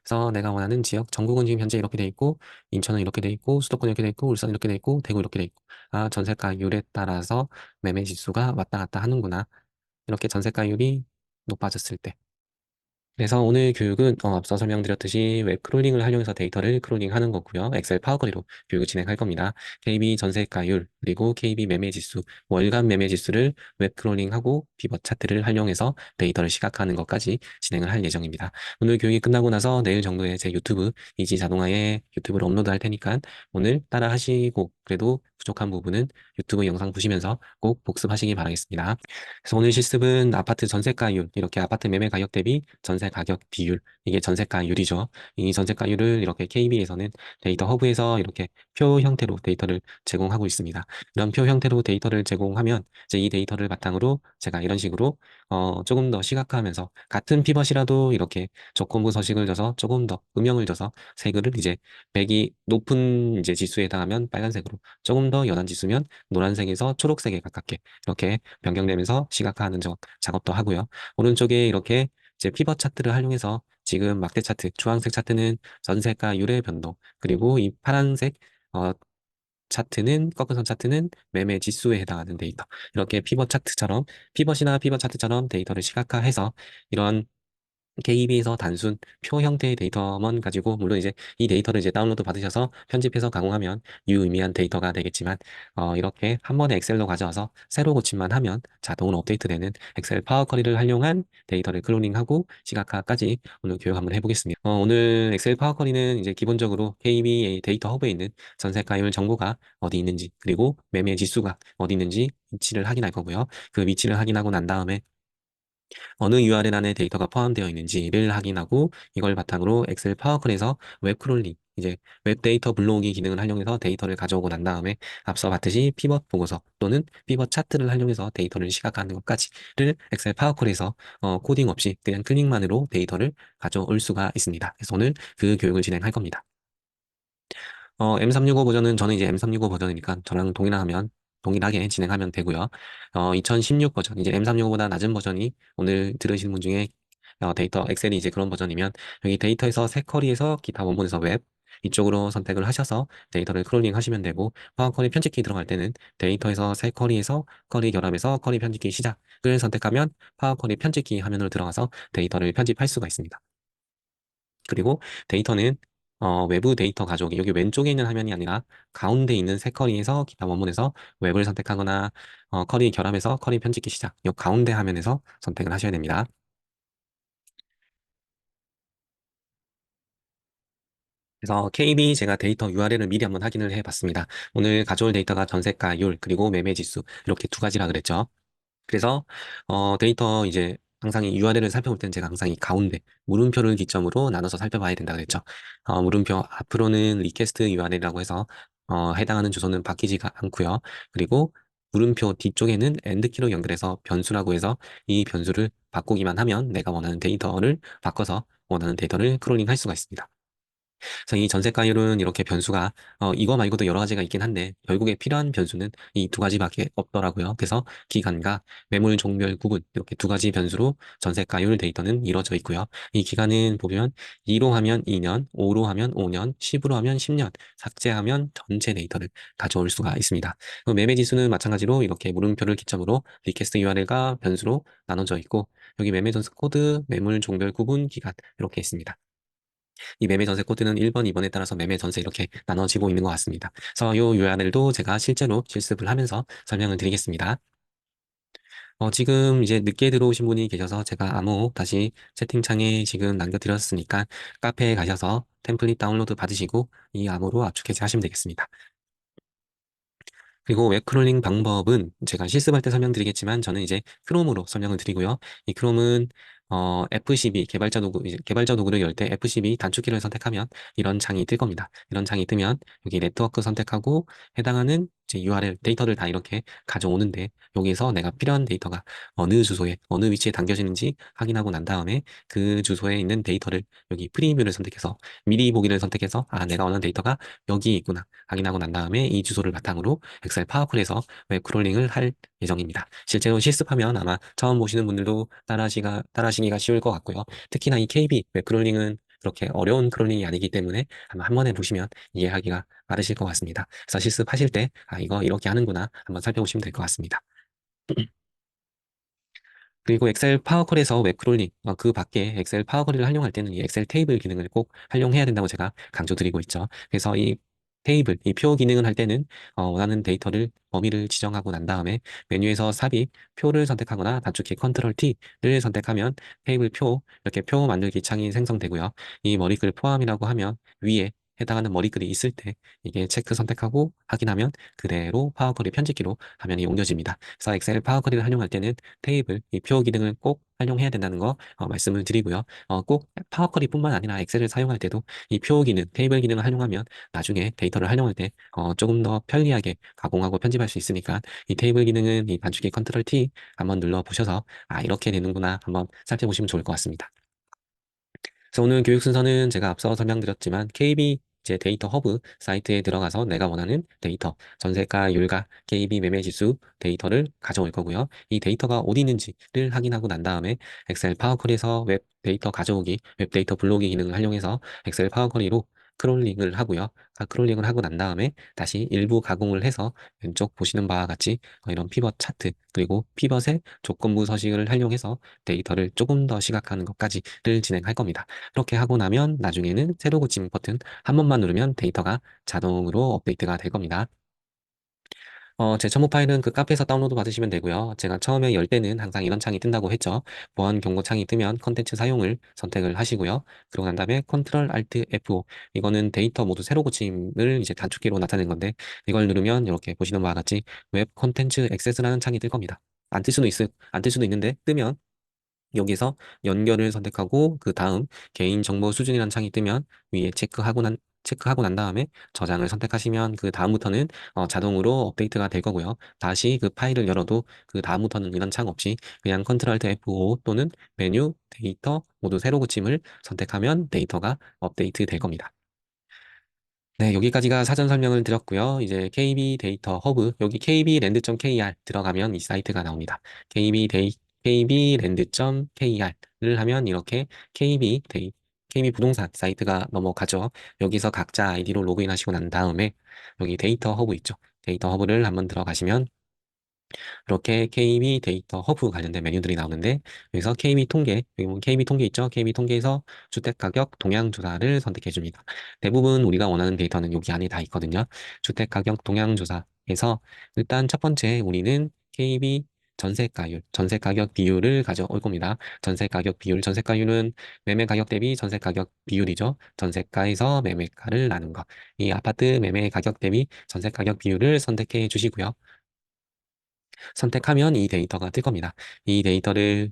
그래서 내가 원하는 지역, 전국은 지금 현재 이렇게 돼 있고, 인천은 이렇게 돼 있고, 수도권 이렇게 돼 있고, 울산 이렇게 돼 있고, 대구 이렇게 돼 있고. 아, 전세가율에 따라서 매매 지수가 왔다 갔다 하는구나. 이렇게 전세가율이 높아졌을 때. 그래서 오늘 교육은 앞서 설명드렸듯이 웹 크롤링을 활용해서 데이터를 크롤링하는 거고요. 엑셀 파워쿼리로 교육을 진행할 겁니다. KB 전세가율 그리고 KB 매매지수, 월간 매매지수를 웹 크롤링하고 피벗 차트를 활용해서 데이터를 시각화하는 것까지 진행을 할 예정입니다. 오늘 교육이 끝나고 나서 내일 정도에 제 유튜브 이지 자동화에 유튜브를 업로드할 테니까 오늘 따라 하시고 그래도 부족한 부분은 유튜브 영상 보시면서 꼭 복습하시기 바라겠습니다. 그래서 오늘 실습은 아파트 전세가율, 이렇게 아파트 매매 가격 대비 전세 가격 비율, 이게 전세가율이죠. 이 전세가율을 이렇게 KB에서는 데이터 허브에서 이렇게 표 형태로 데이터를 제공하고 있습니다. 이런 표 형태로 데이터를 제공하면 이제 이 데이터를 바탕으로 제가 이런 식으로 조금 더 시각화하면서 같은 피벗이라도 이렇게 조건부 서식을 줘서 조금 더 음영을 줘서 색을 이제 백이 높은 이제 지수에 해당하면 빨간색으로 조금 더 연한 지수면 노란색에서 초록색에 가깝게 이렇게 변경되면서 시각화하는 작업도 하고요. 오른쪽에 이렇게 이제 피벗 차트를 활용해서 지금 막대 차트, 주황색 차트는 전세가율의 변동, 그리고 이 파란색 차트는 꺾은 차트는 매매 지수에 해당하는 데이터. 이렇게 피벗 차트처럼 피벗이나 피벗 차트처럼 데이터를 시각화해서 이런 KB에서 단순 표 형태의 데이터만 가지고 물론 이제 이 데이터를 이제 다운로드 받으셔서 편집해서 가공하면 유의미한 데이터가 되겠지만 이렇게 한 번에 엑셀로 가져와서 새로 고침만 하면 자동으로 업데이트되는 엑셀 파워 쿼리를 활용한 데이터를 클로닝하고 시각화까지 오늘 교육 한번 해보겠습니다. 오늘 엑셀 파워 쿼리는 이제 기본적으로 KB의 데이터 허브에 있는 전세가율 정보가 어디 있는지 그리고 매매 지수가 어디 있는지 위치를 확인할 거고요. 그 위치를 확인하고 난 다음에 어느 URL 안에 데이터가 포함되어 있는지를 확인하고 이걸 바탕으로 엑셀 파워퀄에서 웹 크롤링, 이제 웹 데이터 불러오기 기능을 활용해서 데이터를 가져오고 난 다음에 앞서 봤듯이 피벗 보고서 또는 피벗 차트를 활용해서 데이터를 시각화하는 것까지를 엑셀 파워퀄에서 코딩 없이 그냥 클릭만으로 데이터를 가져올 수가 있습니다. 그래서 오늘 그 교육을 진행할 겁니다. M365 버전은 저는 이제 M365 버전이니까 저랑 동일하게 진행하면 되고요. 2016 버전, 이제 M365보다 낮은 버전이 오늘 들으시는 분 중에 데이터 엑셀이 이제 그런 버전이면 여기 데이터에서 새 쿼리에서 기타 원본에서 웹 이쪽으로 선택을 하셔서 데이터를 크롤링 하시면 되고 파워 쿼리 편집키 들어갈 때는 데이터에서 새 쿼리에서 쿼리 결합해서 쿼리 편집키 시작을 선택하면 파워 쿼리 편집키 화면으로 들어가서 데이터를 편집할 수가 있습니다. 그리고 데이터는 외부 데이터 가져오기 여기 왼쪽에 있는 화면이 아니라 가운데 있는 새 쿼리에서 기타 원본에서 웹을 선택하거나 쿼리 결합해서 쿼리 편집기 시작 이 가운데 화면에서 선택을 하셔야 됩니다. 그래서 KB 제가 데이터 URL을 미리 한번 확인을 해봤습니다. 오늘 가져올 데이터가 전세가율 그리고 매매지수 이렇게 두 가지라 그랬죠. 그래서 데이터 이제 항상 이 URL을 살펴볼 때는 제가 항상 이 가운데 물음표를 기점으로 나눠서 살펴봐야 된다 그랬죠. 물음표 앞으로는 리퀘스트 URL이라고 해서 해당하는 주소는 바뀌지가 않고요. 그리고 물음표 뒤쪽에는 엔드키로 연결해서 변수라고 해서 이 변수를 바꾸기만 하면 내가 원하는 데이터를 바꿔서 원하는 데이터를 크롤링 할 수가 있습니다. 그래서 이 전세가율은 이렇게 변수가 이거 말고도 여러 가지가 있긴 한데 결국에 필요한 변수는 이 두 가지밖에 없더라고요. 그래서 기간과 매물 종별 구분 이렇게 두 가지 변수로 전세가율 데이터는 이루어져 있고요. 이 기간은 보면 2로 하면 2년, 5로 하면 5년, 10으로 하면 10년, 삭제하면 전체 데이터를 가져올 수가 있습니다. 매매 지수는 마찬가지로 이렇게 물음표를 기점으로 리퀘스트 URL과 변수로 나눠져 있고 여기 매매 전세 코드, 매물 종별 구분 기간 이렇게 있습니다. 이 매매 전세 코드는 1번, 2번에 따라서 매매 전세 이렇게 나눠지고 있는 것 같습니다. 그래서 이 URL도 제가 실제로 실습을 하면서 설명을 드리겠습니다. 지금 이제 늦게 들어오신 분이 계셔서 제가 암호 다시 채팅창에 지금 남겨드렸으니까 카페에 가셔서 템플릿 다운로드 받으시고 이 암호로 압축 해제하시면 되겠습니다. 그리고 웹크롤링 방법은 제가 실습할 때 설명드리겠지만 저는 이제 크롬으로 설명을 드리고요. 이 크롬은 F12 개발자 도구를 열 때 F12 단축키를 선택하면 이런 창이 뜰 겁니다. 이런 창이 뜨면 여기 네트워크 선택하고 해당하는 이제 URL 데이터를 다 이렇게 가져오는데 여기에서 내가 필요한 데이터가 어느 주소에 어느 위치에 담겨지는지 확인하고 난 다음에 그 주소에 있는 데이터를 여기 프리뷰를 선택해서 미리 보기를 선택해서 아 내가 원하는 데이터가 여기 있구나 확인하고 난 다음에 이 주소를 바탕으로 엑셀 파워풀에서 웹 크롤링을 할 예정입니다. 실제로 실습하면 아마 처음 보시는 분들도 따라하시기가 쉬울 것 같고요. 특히나 이 KB 웹 크롤링은 그렇게 어려운 크롤링이 아니기 때문에 아마 한 번에 보시면 이해하기가 빠르실 것 같습니다. 그래서 실습하실 때, 아, 이거 이렇게 하는구나 한번 살펴보시면 될 것 같습니다. 그리고 엑셀 파워컬에서 웹 크롤링, 그 밖에 엑셀 파워컬을 활용할 때는 이 엑셀 테이블 기능을 꼭 활용해야 된다고 제가 강조드리고 있죠. 그래서 이 테이블, 이 표 기능을 할 때는 원하는 데이터를 범위를 지정하고 난 다음에 메뉴에서 삽입, 표를 선택하거나 단축키 컨트롤 T를 선택하면 테이블 표, 이렇게 표 만들기 창이 생성되고요. 이 머리글 포함이라고 하면 위에 해당하는 머리글이 있을 때 이게 체크 선택하고 확인하면 그대로 파워컬이 편집기로 화면이 옮겨집니다. 그래서 엑셀 파워컬을 활용할 때는 테이블, 이 표 기능을 꼭 활용해야 된다는 거 말씀을 드리고요. 꼭 파워쿼리뿐만 아니라 엑셀을 사용할 때도 이 표 기능, 테이블 기능을 활용하면 나중에 데이터를 활용할 때 조금 더 편리하게 가공하고 편집할 수 있으니까 이 테이블 기능은 이 단축키 컨트롤 T 한번 눌러보셔서 아, 이렇게 되는구나 한번 살펴보시면 좋을 것 같습니다. 그래서 오늘 교육 순서는 제가 앞서 설명드렸지만 KB 제 데이터 허브 사이트에 들어가서 내가 원하는 데이터, 전세가, 율가, KB 매매 지수 데이터를 가져올 거고요. 이 데이터가 어디 있는지를 확인하고 난 다음에 엑셀 파워쿼리에서 웹 데이터 가져오기, 웹 데이터 불러오기 기능을 활용해서 엑셀 파워쿼리로 크롤링을 하고요. 크롤링을 하고 난 다음에 다시 일부 가공을 해서 왼쪽 보시는 바와 같이 이런 피벗 차트 그리고 피벗의 조건부 서식을 활용해서 데이터를 조금 더 시각화하는 것까지를 진행할 겁니다. 그렇게 하고 나면 나중에는 새로 고침 버튼 한 번만 누르면 데이터가 자동으로 업데이트가 될 겁니다. 제 첨부 파일은 그 카페에서 다운로드 받으시면 되고요. 제가 처음에 열 때는 항상 이런 창이 뜬다고 했죠. 보안 경고 창이 뜨면 컨텐츠 사용을 선택을 하시고요. 그러고 난 다음에 컨트롤 알트 F5 이거는 데이터 모두 새로 고침을 이제 단축키로 나타낸 건데 이걸 누르면 이렇게 보시는 바와 같이 웹 컨텐츠 액세스라는 창이 뜰 겁니다. 안 뜰 수도 있는데 뜨면 여기서 연결을 선택하고 그 다음 개인정보 수준이라는 창이 뜨면 위에 체크하고 난 다음에 저장을 선택하시면 그 다음부터는 자동으로 업데이트가 될 거고요. 다시 그 파일을 열어도 그 다음부터는 이런 창 없이 그냥 컨트롤 Alt F5 또는 메뉴, 데이터 모두 새로 고침을 선택하면 데이터가 업데이트 될 겁니다. 네, 여기까지가 사전 설명을 드렸고요. 이제 KB 데이터 허브, 여기 kbland.kr 들어가면 이 사이트가 나옵니다. kbland.kr을 하면 이렇게 KB 부동산 사이트가 넘어가죠. 여기서 각자 아이디로 로그인 하시고 난 다음에 여기 데이터 허브 있죠. 데이터 허브를 한번 들어가시면 이렇게 KB 데이터 허브 관련된 메뉴들이 나오는데 여기서 KB 통계, 여기 보면 KB 통계 있죠? KB 통계에서 주택 가격 동향 조사를 선택해 줍니다. 대부분 우리가 원하는 데이터는 여기 안에 다 있거든요. 주택 가격 동향 조사에서 일단 첫 번째 우리는 KB 전세가율, 전세가격 비율을 가져올 겁니다. 전세가격 비율, 전세가율은 매매 가격 대비 전세가격 비율이죠. 전세가에서 매매가를 나눈 것. 이 아파트 매매 가격 대비 전세가격 비율을 선택해 주시고요. 선택하면 이 데이터가 뜰 겁니다. 이 데이터를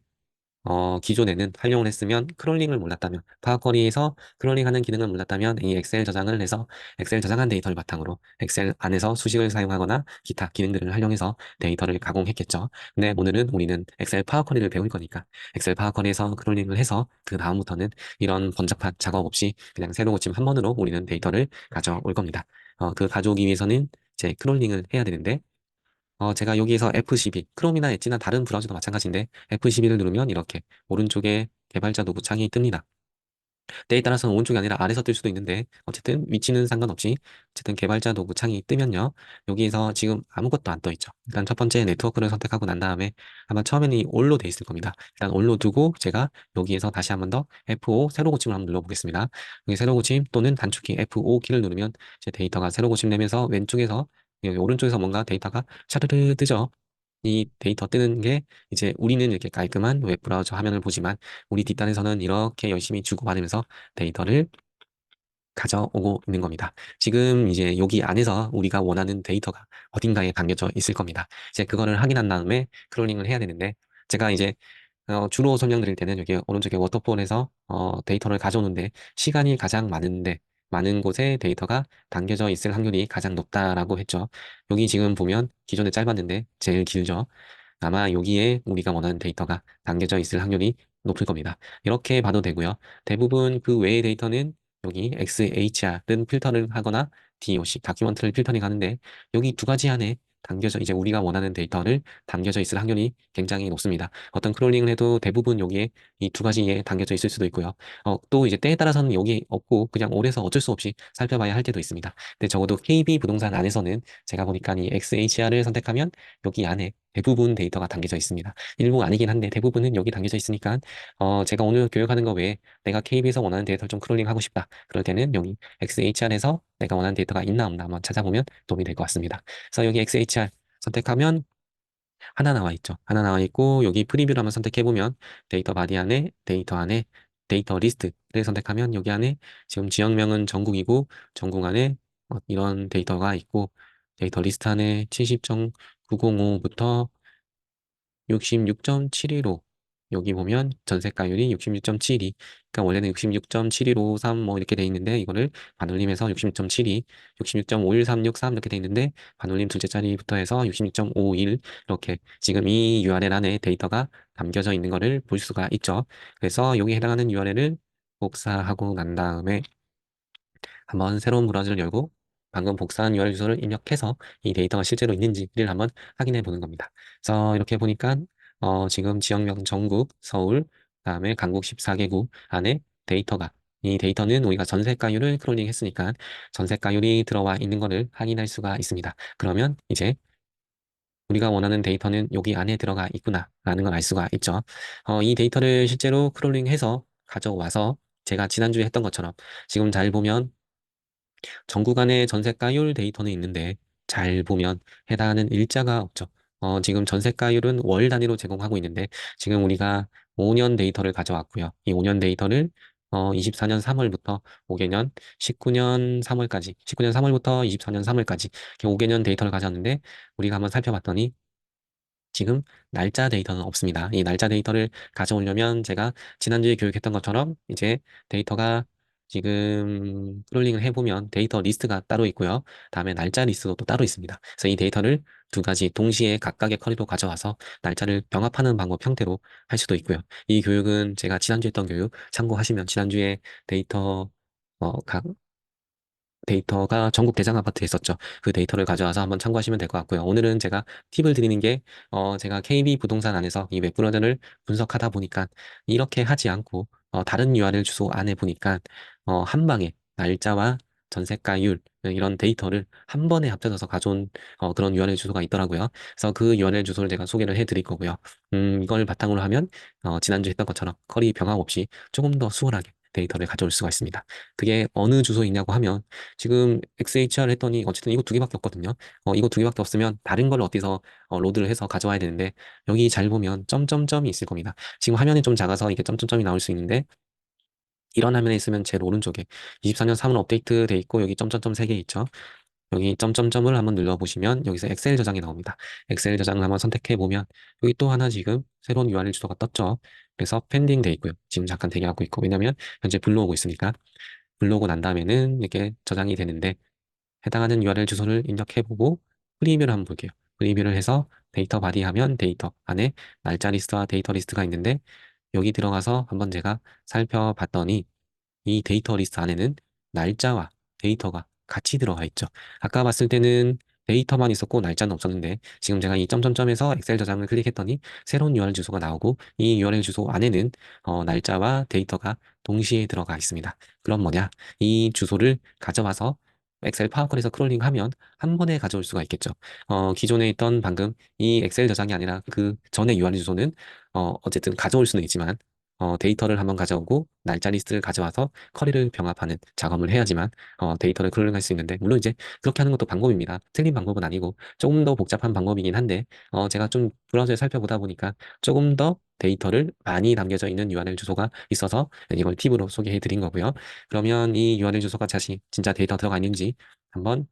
기존에는 활용을 했으면 크롤링을 몰랐다면 파워쿼리에서 크롤링하는 기능을 몰랐다면 이 엑셀 저장을 해서 엑셀 저장한 데이터를 바탕으로 엑셀 안에서 수식을 사용하거나 기타 기능들을 활용해서 데이터를 가공했겠죠. 근데 오늘은 우리는 엑셀 파워쿼리를 배울 거니까 엑셀 파워쿼리에서 크롤링을 해서 그 다음부터는 이런 번잡한 작업 없이 그냥 새로 고침 한 번으로 우리는 데이터를 가져올 겁니다. 그 가져오기 위해서는 이제 크롤링을 해야 되는데 제가 여기에서 F12, 크롬이나 엣지나 다른 브라우저도 마찬가지인데 F12를 누르면 이렇게 오른쪽에 개발자 도구 창이 뜹니다. 때에 따라서는 오른쪽이 아니라 아래서 뜰 수도 있는데 어쨌든 위치는 상관없이 어쨌든 개발자 도구 창이 뜨면요. 여기에서 지금 아무것도 안 떠 있죠. 일단 첫 번째 네트워크를 선택하고 난 다음에 아마 처음에는 이 올로 돼 있을 겁니다. 일단 올로 두고 제가 여기에서 다시 한 번 더 F5 새로 고침을 한번 눌러보겠습니다. 여기 새로 고침 또는 단축키 F5 키를 누르면 제 데이터가 새로 고침되면서 왼쪽에서 여기 오른쪽에서 뭔가 데이터가 샤르르 뜨죠. 이 데이터 뜨는 게 이제 우리는 이렇게 깔끔한 웹브라우저 화면을 보지만 우리 뒷단에서는 이렇게 열심히 주고받으면서 데이터를 가져오고 있는 겁니다. 지금 이제 여기 안에서 우리가 원하는 데이터가 어딘가에 담겨져 있을 겁니다. 이제 그거를 확인한 다음에 크롤링을 해야 되는데 제가 이제 주로 설명드릴 때는 여기 오른쪽에 워터폴에서 데이터를 가져오는데 시간이 가장 많은 곳에 데이터가 담겨져 있을 확률이 가장 높다라고 했죠. 여기 지금 보면 기존에 짧았는데 제일 길죠. 아마 여기에 우리가 원하는 데이터가 담겨져 있을 확률이 높을 겁니다. 이렇게 봐도 되고요. 대부분 그 외의 데이터는 여기 XHR은 필터를 하거나 DOC, 다큐먼트를 필터링 하는데 여기 두 가지 안에 담겨져, 이제 우리가 원하는 데이터를 담겨져 있을 확률이 굉장히 높습니다. 어떤 크롤링을 해도 대부분 여기에 이 두 가지에 담겨져 있을 수도 있고요. 또 이제 때에 따라서는 여기 없고 그냥 오래서 어쩔 수 없이 살펴봐야 할 때도 있습니다. 근데 적어도 KB 부동산 안에서는 제가 보니까 이 XHR을 선택하면 여기 안에 대부분 데이터가 담겨져 있습니다. 일부 아니긴 한데 대부분은 여기 담겨져 있으니까 제가 오늘 교육하는 거 외에 내가 KB에서 원하는 데이터를 좀 크롤링하고 싶다. 그럴 때는 여기 XHR에서 내가 원하는 데이터가 있나 없나 한번 찾아보면 도움이 될 것 같습니다. 그래서 여기 XHR 선택하면 하나 나와 있죠. 하나 나와 있고 여기 프리뷰를 한번 선택해 보면 데이터 안에 데이터 리스트를 선택하면 여기 안에 지금 지역명은 전국이고 전국 안에 이런 데이터가 있고 데이터 리스트 안에 70.905부터 66.715 여기 보면 전세가율이 66.72 그러니까 원래는 66.71553 뭐 이렇게 돼 있는데 이거를 반올림해서 66.72 66.51363 이렇게 돼 있는데 반올림 둘째 자리부터 해서 66.51 이렇게 지금 이 URL 안에 데이터가 담겨져 있는 거를 볼 수가 있죠. 그래서 여기 해당하는 URL을 복사하고 난 다음에 한번 새로운 브라우저를 열고 방금 복사한 URL 주소를 입력해서 이 데이터가 실제로 있는지를 한번 확인해 보는 겁니다. 그래서 이렇게 보니까 지금 지역명 전국, 서울, 그다음에 강북 14개국 안에 데이터가 이 데이터는 우리가 전세가율을 크롤링 했으니까 전세가율이 들어와 있는 것을 확인할 수가 있습니다. 그러면 이제 우리가 원하는 데이터는 여기 안에 들어가 있구나라는 걸 알 수가 있죠. 이 데이터를 실제로 크롤링해서 가져와서 제가 지난주에 했던 것처럼 지금 잘 보면 전국 안에 전세가율 데이터는 있는데 잘 보면 해당하는 일자가 없죠. 지금 전세가율은 월 단위로 제공하고 있는데 지금 우리가 5년 데이터를 가져왔고요. 이 5년 데이터를 24년 3월부터 5개년 19년 3월까지 19년 3월부터 24년 3월까지 5개년 데이터를 가져왔는데 우리가 한번 살펴봤더니 지금 날짜 데이터는 없습니다. 이 날짜 데이터를 가져오려면 제가 지난주에 교육했던 것처럼 이제 데이터가 지금 크롤링을 해보면 데이터 리스트가 따로 있고요. 다음에 날짜 리스트도 또 따로 있습니다. 그래서 이 데이터를 두 가지 동시에 각각의 커리로 가져와서 날짜를 병합하는 방법 형태로 할 수도 있고요. 이 교육은 제가 지난주에 했던 교육 참고하시면 지난주에 데이터 각 데이터가 전국 대장 아파트에 있었죠. 그 데이터를 가져와서 한번 참고하시면 될 것 같고요. 오늘은 제가 팁을 드리는 게, 제가 KB 부동산 안에서 이 웹브라우저를 분석하다 보니까 이렇게 하지 않고, 다른 URL 주소 안에 보니까, 한 방에 날짜와 전세가율, 이런 데이터를 한 번에 합쳐져서 가져온 그런 URL 주소가 있더라고요. 그래서 그 URL 주소를 제가 소개를 해 드릴 거고요. 이걸 바탕으로 하면, 지난주에 했던 것처럼 커리 병합 없이 조금 더 수월하게 데이터를 가져올 수가 있습니다. 그게 어느 주소이냐고 하면, 지금 XHR 했더니 어쨌든 이거 두 개밖에 없거든요. 이거 두 개밖에 없으면 다른 걸 어디서 로드를 해서 가져와야 되는데 여기 잘 보면 점점점이 있을 겁니다. 지금 화면이 좀 작아서 이게 점점점이 나올 수 있는데 이런 화면에 있으면 제일 오른쪽에 24년 3월 업데이트 돼 있고 여기 점점점 3개 있죠. 여기 점점점을 한번 눌러보시면 여기서 엑셀 저장이 나옵니다. 엑셀 저장을 한번 선택해 보면 여기 또 하나 지금 새로운 URL 주소가 떴죠. 그래서 펜딩 돼 있고요. 지금 잠깐 대기하고 있고 왜냐면 현재 불러오고 있으니까 불러오고 난 다음에는 이렇게 저장이 되는데 해당하는 URL 주소를 입력해보고 프리뷰를 한번 볼게요. 프리뷰를 해서 데이터 바디 하면 데이터 안에 날짜 리스트와 데이터 리스트가 있는데 여기 들어가서 한번 제가 살펴봤더니 이 데이터 리스트 안에는 날짜와 데이터가 같이 들어가 있죠. 아까 봤을 때는 데이터만 있었고 날짜는 없었는데 지금 제가 이 점점점에서 엑셀 저장을 클릭했더니 새로운 URL 주소가 나오고 이 URL 주소 안에는 날짜와 데이터가 동시에 들어가 있습니다. 그럼 뭐냐? 이 주소를 가져와서 엑셀 파워컬에서 크롤링하면 한 번에 가져올 수가 있겠죠. 기존에 있던 방금 이 엑셀 저장이 아니라 그 전에 URL 주소는 어쨌든 가져올 수는 있지만 데이터를 한번 가져오고 날짜 리스트를 가져와서 커리를 병합하는 작업을 해야지만 데이터를 클롤링할 수 있는데 물론 이제 그렇게 하는 것도 방법입니다. 틀린 방법은 아니고 조금 더 복잡한 방법이긴 한데 제가 좀 브라우저에 살펴보다 보니까 조금 더 데이터를 많이 담겨져 있는 URL 주소가 있어서 이걸 팁으로 소개해 드린 거고요. 그러면 이 URL 주소가 다시 진짜 데이터 들어가 있는지 한번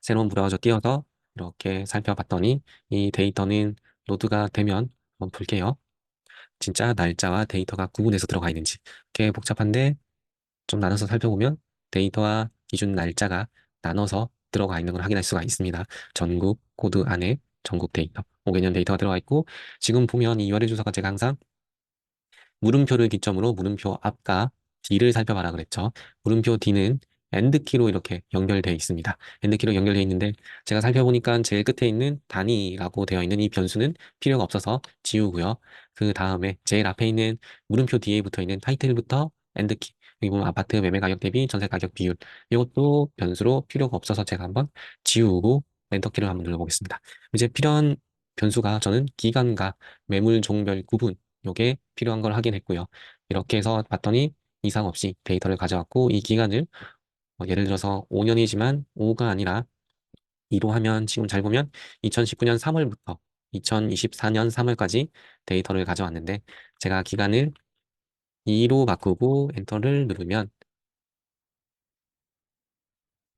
새로운 브라우저 띄워서 이렇게 살펴봤더니 이 데이터는 로드가 되면 한번 볼게요. 진짜 날짜와 데이터가 구분해서 들어가 있는지. 꽤 복잡한데 좀 나눠서 살펴보면 데이터와 기준 날짜가 나눠서 들어가 있는 걸 확인할 수가 있습니다. 전국 코드 안에 전국 데이터, 5개년 데이터가 들어가 있고 지금 보면 이 URL 주소가 제가 항상 물음표를 기점으로 물음표 앞과 뒤를 살펴봐라 그랬죠. 물음표 뒤는 엔드키로 이렇게 연결되어 있습니다. 엔드키로 연결되어 있는데 제가 살펴보니까 제일 끝에 있는 단위라고 되어 있는 이 변수는 필요가 없어서 지우고요. 그 다음에 제일 앞에 있는 물음표 뒤에 붙어 있는 타이틀부터 엔드키, 여기 보면 아파트 매매 가격 대비 전세 가격 비율, 이것도 변수로 필요가 없어서 제가 한번 지우고 엔터키를 한번 눌러보겠습니다. 이제 필요한 변수가 저는 기간과 매물 종별 구분, 요게 필요한 걸 확인했고요. 이렇게 해서 봤더니 이상 없이 데이터를 가져왔고 이 기간을 예를 들어서 5년이지만 5가 아니라 2로 하면 지금 잘 보면 2019년 3월부터 2024년 3월까지 데이터를 가져왔는데 제가 기간을 2로 바꾸고 엔터를 누르면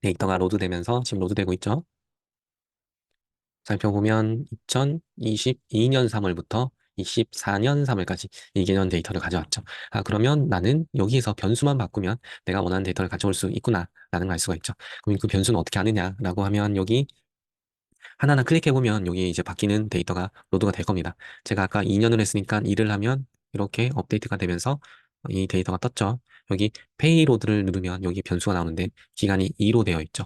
데이터가 로드되면서 지금 로드되고 있죠. 살펴보면 2022년 3월부터 24년 3월까지 2개년 데이터를 가져왔죠. 아, 그러면 나는 여기에서 변수만 바꾸면 내가 원하는 데이터를 가져올 수 있구나 라는 걸 알 수가 있죠. 그럼 그 변수는 어떻게 하느냐라고 하면 여기 하나하나 클릭해보면 여기 이제 바뀌는 데이터가 로드가 될 겁니다. 제가 아까 2년을 했으니까 2를 하면 이렇게 업데이트가 되면서 이 데이터가 떴죠. 여기 페이로드를 누르면 여기 변수가 나오는데 기간이 2로 되어 있죠.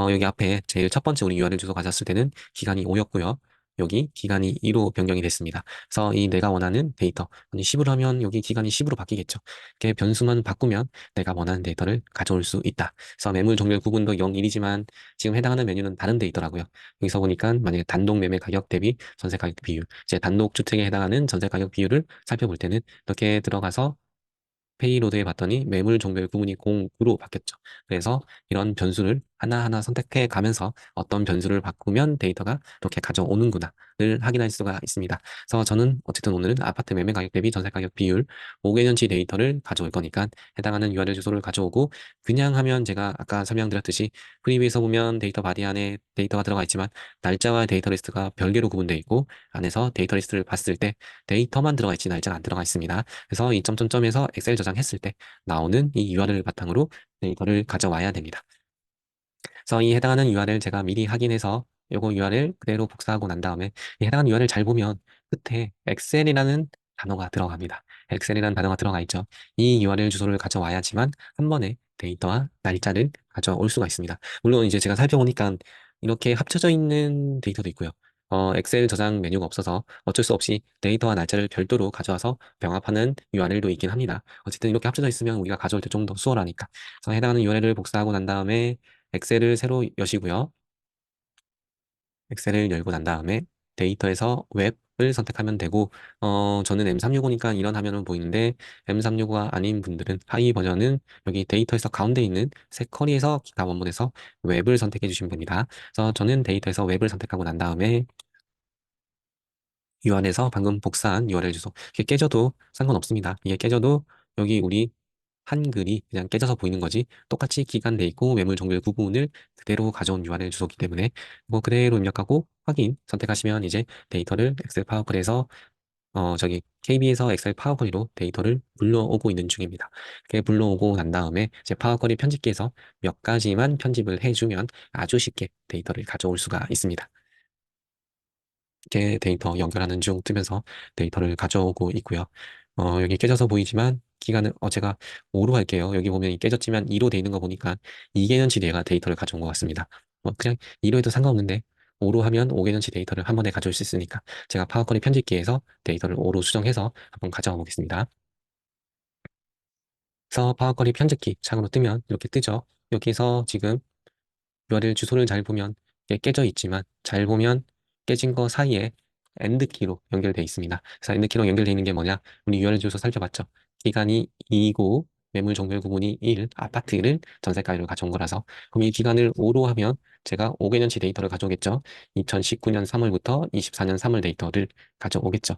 여기 앞에 제일 첫 번째 우리 URL 주소 가졌을 때는 기간이 5였고요. 여기 기간이 2로 변경이 됐습니다. 그래서 이 내가 원하는 데이터, 아니 10으로 하면 여기 기간이 10으로 바뀌겠죠. 이렇게 변수만 바꾸면 내가 원하는 데이터를 가져올 수 있다. 그래서 매물 종류 구분도 0, 1이지만 지금 해당하는 메뉴는 다른 데 있더라고요. 여기서 보니까 만약에 단독 매매 가격 대비 전세 가격 비율, 이제 단독 주택에 해당하는 전세 가격 비율을 살펴볼 때는 이렇게 들어가서 페이로드에 봤더니 매물 종별 구분이 0으로 바뀌었죠. 그래서 이런 변수를 하나하나 선택해 가면서 어떤 변수를 바꾸면 데이터가 이렇게 가져오는구나를 확인할 수가 있습니다. 그래서 저는 어쨌든 오늘은 아파트 매매 가격 대비 전세 가격 비율 5개년치 데이터를 가져올 거니까 해당하는 URL 주소를 가져오고 그냥 하면 제가 아까 설명드렸듯이 프리뷰에서 보면 데이터 바디 안에 데이터가 들어가 있지만 날짜와 데이터 리스트가 별개로 구분되어 있고 안에서 데이터 리스트를 봤을 때 데이터만 들어가 있지 날짜가 안 들어가 있습니다. 그래서 이 점점점에서 엑셀 저장했을 때 나오는 이 URL을 바탕으로 데이터를 가져와야 됩니다. 그래서 이 해당하는 URL 제가 미리 확인해서 요거 URL 그대로 복사하고 난 다음에 이 해당하는 URL 잘 보면 끝에 엑셀이라는 단어가 들어갑니다. 엑셀이라는 단어가 들어가 있죠. 이 URL 주소를 가져와야지만 한 번에 데이터와 날짜를 가져올 수가 있습니다. 물론 이제 제가 살펴보니까 이렇게 합쳐져 있는 데이터도 있고요. 엑셀 저장 메뉴가 없어서 어쩔 수 없이 데이터와 날짜를 별도로 가져와서 병합하는 URL도 있긴 합니다. 어쨌든 이렇게 합쳐져 있으면 우리가 가져올 때 좀 더 수월하니까. 그래서 해당하는 URL을 복사하고 난 다음에 엑셀을 새로 여시고요. 엑셀을 열고 난 다음에 데이터에서 웹을 선택하면 되고 저는 M365니까 이런 화면은 보이는데 M365가 아닌 분들은 하이 버전은 여기 데이터에서 가운데 있는 새 쿼리에서 기타 원본에서 웹을 선택해 주시면 됩니다. 그래서 저는 데이터에서 웹을 선택하고 난 다음에 URL에서 방금 복사한 URL 주소 이게 깨져도 상관없습니다. 이게 깨져도 여기 우리 한글이 그냥 깨져서 보이는 거지 똑같이 기간돼 있고 매물 종류 구분을 그대로 가져온 URL 주소기 때문에 뭐 그대로 입력하고 확인 선택하시면 이제 데이터를 엑셀 파워쿼리에서 저기 KB에서 엑셀 파워쿼리로 데이터를 불러오고 있는 중입니다. 이렇게 불러오고 난 다음에 이제 파워쿼리 편집기에서 몇 가지만 편집을 해주면 아주 쉽게 데이터를 가져올 수가 있습니다. 이렇게 데이터 연결하는 중 뜨면서 데이터를 가져오고 있고요. 여기 깨져서 보이지만 기간은 제가 5로 할게요. 여기 보면 깨졌지만 2로 돼 있는 거 보니까 2개년치 내가 데이터를 가져온 것 같습니다. 그냥 2로 해도 상관없는데 5로 하면 5개년치 데이터를 한 번에 가져올 수 있으니까 제가 파워쿼리 편집기에서 데이터를 5로 수정해서 한번 가져와 보겠습니다. 그래서 파워쿼리 편집기 창으로 뜨면 이렇게 뜨죠. 여기서 지금 URL 주소를 잘 보면 이게 깨져 있지만 잘 보면 깨진 거 사이에 엔드키로 연결되어 있습니다. 그래서 엔드키로 연결되어 있는 게 뭐냐? 우리 URL 주소 살펴봤죠. 기간이 2고 매물 종별 구분이 1, 아파트를 전세가율로 가져온 거라서 그럼 이 기간을 5로 하면 제가 5개년치 데이터를 가져오겠죠. 2019년 3월부터 24년 3월 데이터를 가져오겠죠.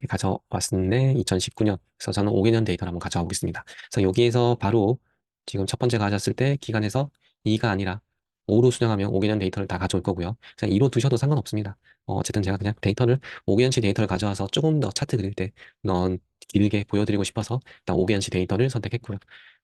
가져왔는데 2019년 그래서 저는 5개년 데이터를 한번 가져와 보겠습니다. 그래서 여기에서 바로 지금 첫 번째 가졌을 때 기간에서 2가 아니라 5로 수정하면 5개년 데이터를 다 가져올 거고요. 그냥 2로 두셔도 상관없습니다. 어쨌든 제가 그냥 데이터를 5개년치 데이터를 가져와서 조금 더 차트 그릴 때 길게 보여드리고 싶어서 일단 5개년치 데이터를 선택했고요.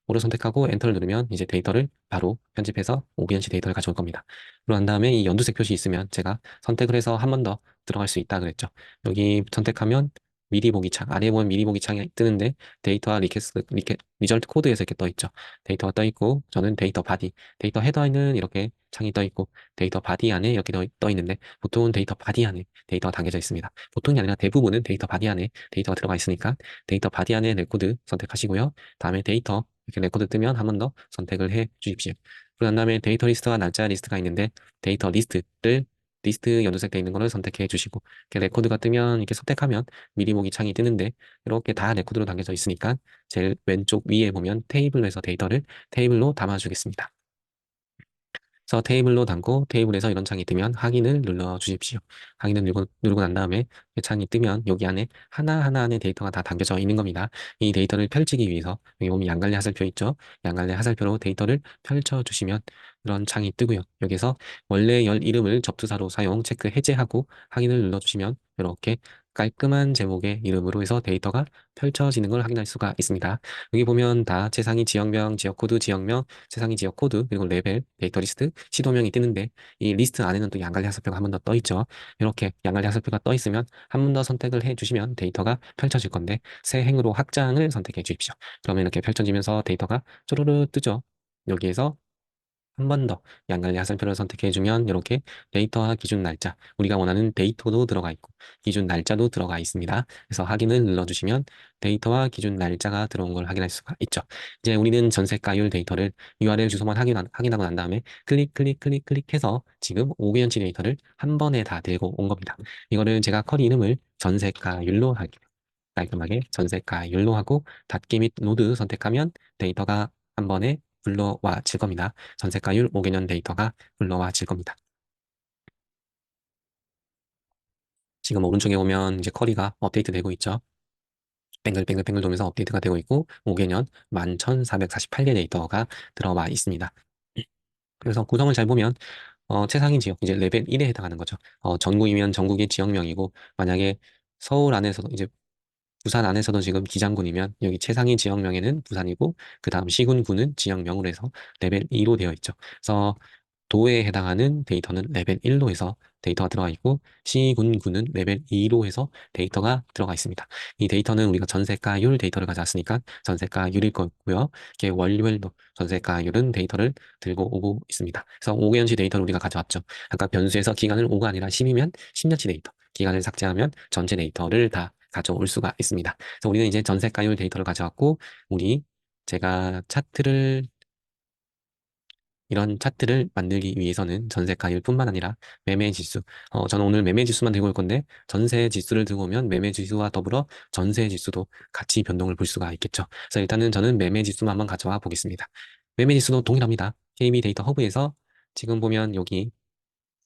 5를 선택하고 엔터를 누르면 이제 데이터를 바로 편집해서 5개년치 데이터를 가져올 겁니다. 그러고 난 다음에 이 연두색 표시 있으면 제가 선택을 해서 한 번 더 들어갈 수 있다 그랬죠. 여기 선택하면 미리 보기 창, 아래에 보면 미리 보기 창이 뜨는데 데이터와 리절트 코드에서 이렇게 떠 있죠. 데이터가 떠 있고 저는 데이터 바디, 데이터 헤더에는 이렇게 창이 떠 있고 데이터 바디 안에 이렇게 떠 있는데 보통은 데이터 바디 안에 데이터가 담겨져 있습니다. 보통이 아니라 대부분은 데이터 바디 안에 데이터가 들어가 있으니까 데이터 바디 안에 레코드 선택하시고요. 다음에 데이터 이렇게 레코드 뜨면 한 번 더 선택을 해 주십시오. 그런 다음에 데이터 리스트와 날짜 리스트가 있는데 데이터 리스트를 리스트 연두색되어 있는 거를 선택해 주시고 이렇게 레코드가 뜨면 이렇게 선택하면 미리 보기 창이 뜨는데 이렇게 다 레코드로 담겨져 있으니까 제일 왼쪽 위에 보면 테이블에서 데이터를 테이블로 담아주겠습니다. 그래서 테이블로 담고 테이블에서 이런 창이 뜨면 확인을 눌러 주십시오. 확인을 누르고 난 다음에 이 창이 뜨면 여기 안에 하나하나 안에 데이터가 다 담겨져 있는 겁니다. 이 데이터를 펼치기 위해서 여기 보면 양갈래 하살표 있죠? 양갈래 하살표로 데이터를 펼쳐 주시면 이런 창이 뜨고요. 여기서 원래 열 이름을 접두사로 사용 체크 해제하고 확인을 눌러 주시면 이렇게 깔끔한 제목의 이름으로 해서 데이터가 펼쳐지는 걸 확인할 수가 있습니다. 여기 보면 다 최상위 지역명, 지역코드, 지역명, 최상위 지역 코드, 그리고 레벨, 데이터 리스트, 시도명이 뜨는데 이 리스트 안에는 또 양갈래 하살표가 한 번 더 떠 있죠. 이렇게 양갈래 하살표가 떠 있으면 한 번 더 선택을 해 주시면 데이터가 펼쳐질 건데 새 행으로 확장을 선택해 주십시오. 그러면 이렇게 펼쳐지면서 데이터가 쪼르르 뜨죠. 여기에서 한 번 더 양갈래 하살표를 선택해 주면 이렇게 데이터와 기준 날짜, 우리가 원하는 데이터도 들어가 있고 기준 날짜도 들어가 있습니다. 그래서 확인을 눌러주시면 데이터와 기준 날짜가 들어온 걸 확인할 수가 있죠. 이제 우리는 전세가율 데이터를 URL 주소만 확인하고 난 다음에 클릭해서 지금 5개년치 데이터를 한 번에 다 들고 온 겁니다. 이거를 제가 쿼리 이름을 전세가율로 할게요. 깔끔하게 전세가율로 하고 닫기 및 로드 선택하면 데이터가 한 번에 불러와질 겁니다. 전세가율 5개년 데이터가 불러와질 겁니다. 지금 오른쪽에 보면 이제 쿼리가 업데이트 되고 있죠. 뱅글뱅글 돌면서 업데이트가 되고 있고 5개년 11,448개 데이터가 들어와 있습니다. 그래서 구성을 잘 보면 최상위 지역 이제 레벨 1에 해당하는 거죠. 전국이면 전국의 지역명이고 만약에 서울 안에서도 이제 부산 안에서도 지금 기장군이면 여기 최상위 지역명에는 부산이고 그 다음 시군구는 지역명으로 해서 레벨 2로 되어 있죠. 그래서 도에 해당하는 데이터는 레벨 1로 해서 데이터가 들어가 있고 시군구는 레벨 2로 해서 데이터가 들어가 있습니다. 이 데이터는 우리가 전세가율 데이터를 가져왔으니까 전세가율일 거고요. 이렇게 월별로 전세가율은 데이터를 들고 오고 있습니다. 그래서 5개년치 데이터를 우리가 가져왔죠. 아까 변수에서 기간을 5가 아니라 10이면 10년치 데이터, 기간을 삭제하면 전체 데이터를 다 가져올 수가 있습니다. 그래서 우리는 이제 전세가율 데이터를 가져왔고 제가 이런 차트를 만들기 위해서는 전세가율뿐만 아니라 매매지수, 저는 오늘 매매지수만 들고 올 건데 전세지수를 들고 오면 매매지수와 더불어 전세지수도 같이 변동을 볼 수가 있겠죠. 그래서 일단은 저는 매매지수만 한번 가져와 보겠습니다. 매매지수도 동일합니다. KB 데이터 허브에서 지금 보면 여기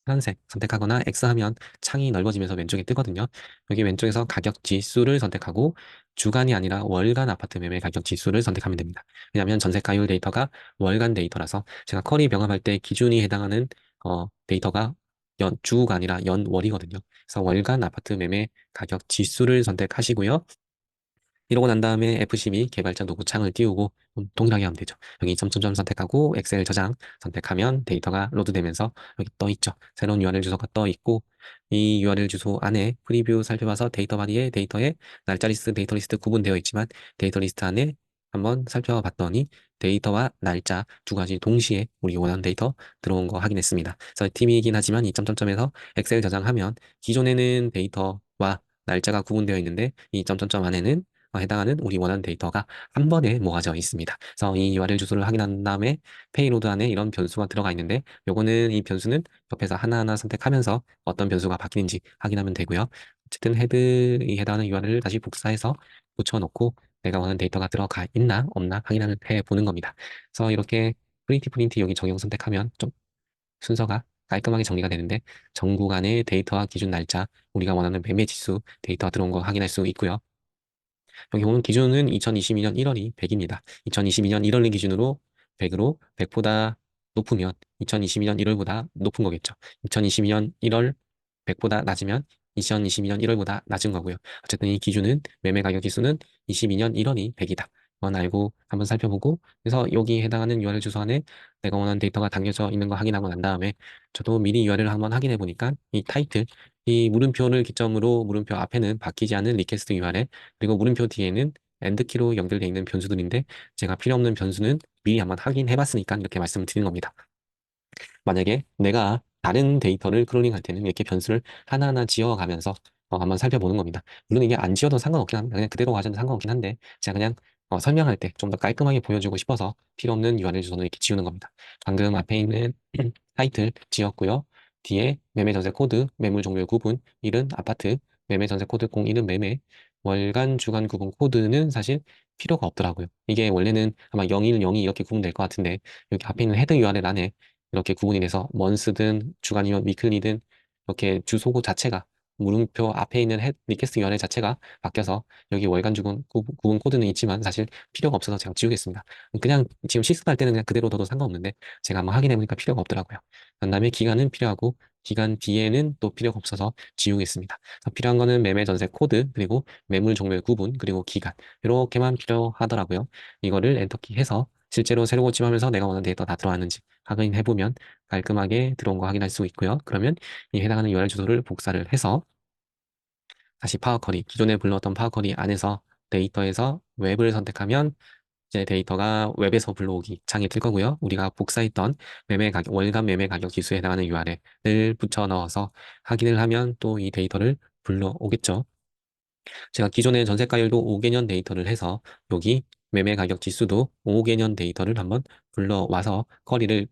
파란색 선택하거나 X 하면 창이 넓어지면서 왼쪽에 뜨거든요. 여기 왼쪽에서 가격 지수를 선택하고 주간이 아니라 월간 아파트 매매 가격 지수를 선택하면 됩니다. 왜냐하면 전세가율 데이터가 월간 데이터라서 제가 쿼리 병합할 때 기준이 해당하는 데이터가 주가 아니라 연월이거든요. 그래서 월간 아파트 매매 가격 지수를 선택하시고요. 이러고 난 다음에 F12 개발자 노구 창을 띄우고 동일하게 하면 되죠. 여기 점점점 선택하고 엑셀 저장 선택하면 데이터가 로드되면서 여기 떠 있죠. 새로운 URL 주소가 떠 있고 이 URL 주소 안에 프리뷰 살펴봐서 데이터 바디에 데이터에 날짜 리스트, 데이터 리스트 구분되어 있지만 데이터 리스트 안에 한번 살펴봤더니 데이터와 날짜 두 가지 동시에 우리 원하는 데이터 들어온 거 확인했습니다. 그래서 팀이긴 하지만 이 점점점에서 엑셀 저장하면 기존에는 데이터와 날짜가 구분되어 있는데 이 점점점 안에는 해당하는 우리 원하는 데이터가 한 번에 모아져 있습니다. 그래서 이 URL 주소를 확인한 다음에 페이로드 안에 이런 변수가 들어가 있는데 요거는 이 변수는 옆에서 하나하나 선택하면서 어떤 변수가 바뀌는지 확인하면 되고요. 어쨌든 헤드에 해당하는 URL을 다시 복사해서 붙여놓고 내가 원하는 데이터가 들어가 있나 없나 확인을 해보는 겁니다. 그래서 이렇게 프린트 여기 적용 선택하면 좀 순서가 깔끔하게 정리가 되는데 전국 안에 데이터와 기준 날짜 우리가 원하는 매매 지수 데이터가 들어온 거 확인할 수 있고요. 여기 보면 기준은 2022년 1월이 100입니다. 2022년 1월을 기준으로 100으로 100보다 높으면 2022년 1월보다 높은 거겠죠. 2022년 1월 100보다 낮으면 2022년 1월보다 낮은 거고요. 어쨌든 이 기준은 매매 가격 지수는 22년 1월이 100이다. 알고 한번 살펴보고, 그래서 여기 해당하는 URL 주소 안에 내가 원하는 데이터가 담겨져 있는 거 확인하고 난 다음에 저도 미리 URL을 한번 확인해 보니까 이 타이틀, 이 물음표를 기점으로 물음표 앞에는 바뀌지 않은 리퀘스트 URL, 그리고 물음표 뒤에는 엔드키로 연결되어 있는 변수들인데 제가 필요 없는 변수는 미리 한번 확인해 봤으니까 이렇게 말씀을 드리는 겁니다. 만약에 내가 다른 데이터를 크롤링할 때는 이렇게 변수를 하나하나 지어가면서 한번 살펴보는 겁니다. 물론 이게 안 지어도 상관없긴 합니다. 그냥 그대로 가져도 상관없긴 한데 제가 그냥 설명할 때 좀 더 깔끔하게 보여주고 싶어서 필요 없는 URL 주소는 이렇게 지우는 겁니다. 방금 앞에 있는 타이틀 지었고요. 뒤에 매매 전세 코드, 매물 종류의 구분, 일은 아파트, 매매 전세 코드 01은 매매, 월간 주간 구분 코드는 사실 필요가 없더라고요. 이게 원래는 아마 01, 02 이렇게 구분될 것 같은데 여기 앞에 있는 헤더 URL 안에 이렇게 구분이 돼서 먼스든 주간이면 위클리든 이렇게 주소고 자체가 물음표 앞에 있는 리퀘스트 URL 자체가 바뀌어서 여기 월간 주간 구분 코드는 있지만 사실 필요가 없어서 제가 지우겠습니다. 그냥 지금 실습할 때는 그냥 그대로 둬도 상관없는데 제가 한번 확인해 보니까 필요가 없더라고요. 그다음에 기간은 필요하고 기간 뒤에는 또 필요가 없어서 지우겠습니다. 그래서 필요한 거는 매매 전세 코드 그리고 매물 종류의 구분 그리고 기간 이렇게만 필요하더라고요. 이거를 엔터키 해서 실제로 새로 고침하면서 내가 원하는 데이터 다 들어왔는지 확인해보면 깔끔하게 들어온 거 확인할 수 있고요. 그러면 이 해당하는 URL 주소를 복사를 해서 다시 파워쿼리, 기존에 불러왔던 파워쿼리 안에서 데이터에서 웹을 선택하면 이제 데이터가 웹에서 불러오기 창이 뜰 거고요. 우리가 복사했던 매매 가격, 월간 매매 가격 지수에 해당하는 URL을 붙여 넣어서 확인을 하면 또 이 데이터를 불러오겠죠. 제가 기존에 전세가율도 5개년 데이터를 해서 여기 매매 가격 지수도 5개년 데이터를 한번 불러와서 커리를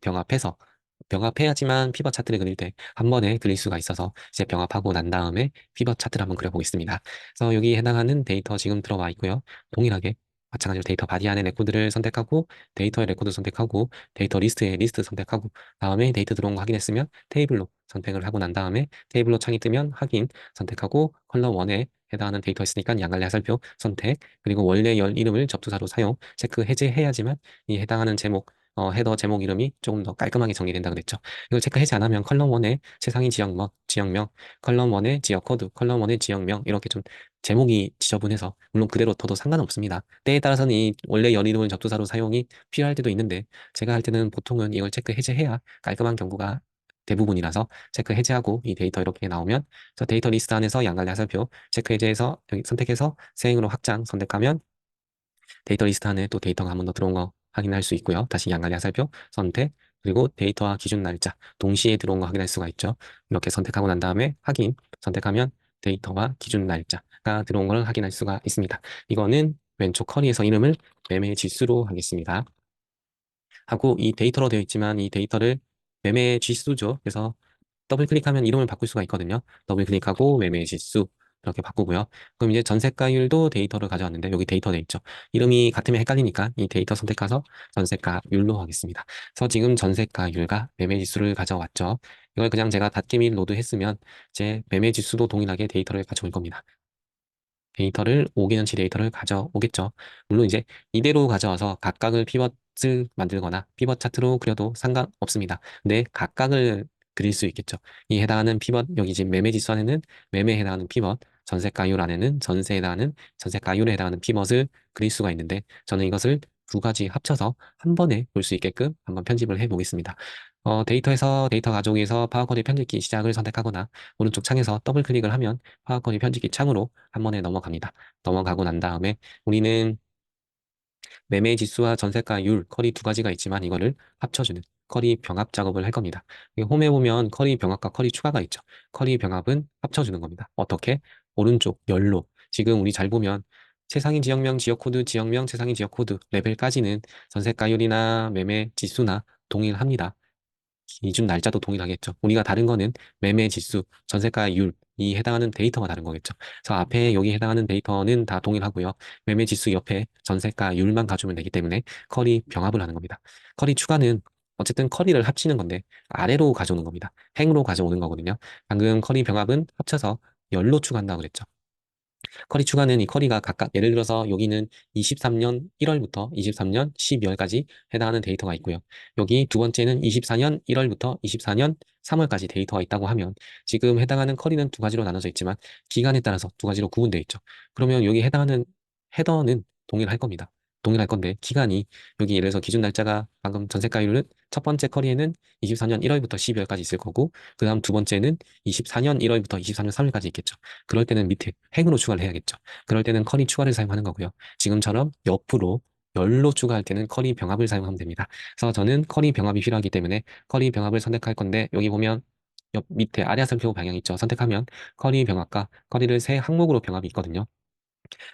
병합해야지만 피벗 차트를 그릴 때 한 번에 그릴 수가 있어서 이제 병합하고 난 다음에 피벗 차트를 한번 그려보겠습니다. 그래서 여기 해당하는 데이터 지금 들어와 있고요. 동일하게 마찬가지로 데이터 바디 안에 레코드를 선택하고 데이터의 레코드 선택하고 데이터 리스트에 리스트 선택하고 다음에 데이터 들어온 거 확인했으면 테이블로 선택을 하고 난 다음에 테이블로 창이 뜨면 확인 선택하고 컬럼 1에 해당하는 데이터 있으니까 양갈래 화살표 선택 그리고 원래 열 이름을 접두사로 사용 체크 해제해야지만 이 해당하는 제목 헤더 제목 이름이 조금 더 깔끔하게 정리된다 그랬죠. 이걸 체크 해제 안 하면 컬럼 1의 세상의 지역명, 컬럼 1의 지역 코드, 컬럼 1의 지역명 이렇게 좀 제목이 지저분해서 물론 그대로 둬도 상관없습니다. 때에 따라서는 이 원래 열 이름을 접두사로 사용이 필요할 때도 있는데 제가 할 때는 보통은 이걸 체크 해제해야 깔끔한 경우가 대부분이라서 체크 해제하고 이 데이터 이렇게 나오면 저 데이터 리스트 안에서 양갈래 화살표 체크 해제해서 여기 선택해서 세행으로 확장 선택하면 데이터 리스트 안에 또 데이터가 한 번 더 들어온 거 확인할 수 있고요. 다시 양갈래 화살표 선택 그리고 데이터와 기준 날짜 동시에 들어온 거 확인할 수가 있죠. 이렇게 선택하고 난 다음에 확인 선택하면 데이터와 기준 날짜가 들어온 걸 확인할 수가 있습니다. 이거는 왼쪽 커리에서 이름을 매매 지수로 하겠습니다. 하고 이 데이터로 되어 있지만 이 데이터를 매매 지수죠. 그래서 더블 클릭하면 이름을 바꿀 수가 있거든요. 더블 클릭하고 매매 지수 이렇게 바꾸고요. 그럼 이제 전세가율도 데이터를 가져왔는데 여기 데이터 돼 있죠. 이름이 같으면 헷갈리니까 이 데이터 선택해서 전세가율로 하겠습니다. 그래서 지금 전세가율과 매매 지수를 가져왔죠. 이걸 그냥 제가 닷개미 로드했으면 제 매매 지수도 동일하게 데이터를 가져올 겁니다. 데이터를 5개년치 데이터를 가져오겠죠. 물론 이제 이대로 가져와서 각각을 피벗을 만들거나 피벗 차트로 그려도 상관없습니다. 근데 각각을 그릴 수 있겠죠. 이 해당하는 피벗, 여기 지금 매매 지수 안에는 매매에 해당하는 피벗, 전세가율 안에는 전세에 해당하는 전세가율에 해당하는 피벗을 그릴 수가 있는데 저는 이것을 두 가지 합쳐서 한 번에 볼 수 있게끔 한번 편집을 해 보겠습니다. 데이터에서 데이터 가져오기에서 파워쿼리 편집기 시작을 선택하거나 오른쪽 창에서 더블 클릭을 하면 파워쿼리 편집기 창으로 한 번에 넘어갑니다. 넘어가고 난 다음에 우리는 매매 지수와 전세가율, 커리 두 가지가 있지만 이거를 합쳐주는 커리 병합 작업을 할 겁니다. 홈에 보면 커리 병합과 커리 추가가 있죠. 커리 병합은 합쳐주는 겁니다. 어떻게? 오른쪽 열로. 지금 우리 잘 보면 최상위 지역명, 지역코드, 지역명, 최상위 지역코드 레벨까지는 전세가율이나 매매 지수나 동일합니다. 기준 날짜도 동일하겠죠. 우리가 다른 거는 매매 지수, 전세가율, 이 해당하는 데이터가 다른 거겠죠. 그래서 앞에 여기 해당하는 데이터는 다 동일하고요. 매매 지수 옆에 전세가율만 가져오면 되기 때문에 커리 병합을 하는 겁니다. 커리 추가는 어쨌든 커리를 합치는 건데 아래로 가져오는 겁니다. 행으로 가져오는 거거든요. 방금 커리 병합은 합쳐서 열로 추가한다고 그랬죠. 커리 추가는 이 커리가 각각 예를 들어서 여기는 23년 1월부터 23년 12월까지 해당하는 데이터가 있고요. 여기 두 번째는 24년 1월부터 24년 3월까지 데이터가 있다고 하면 지금 해당하는 커리는 두 가지로 나눠져 있지만 기간에 따라서 두 가지로 구분되어 있죠. 그러면 여기 해당하는 헤더는 동일할 겁니다. 동일할 건데 기간이 여기 예를 들어서 기준 날짜가 방금 전세가율은 첫 번째 커리에는 24년 1월부터 12월까지 있을 거고 그 다음 두 번째는 24년 1월부터 24년 3월까지 있겠죠. 그럴 때는 밑에 행으로 추가를 해야겠죠. 그럴 때는 커리 추가를 사용하는 거고요. 지금처럼 옆으로 열로 추가할 때는 커리 병합을 사용하면 됩니다. 그래서 저는 커리 병합이 필요하기 때문에 커리 병합을 선택할 건데 여기 보면 옆 밑에 아래 살펴 방향 있죠. 선택하면 커리 병합과 커리를 세 항목으로 병합이 있거든요.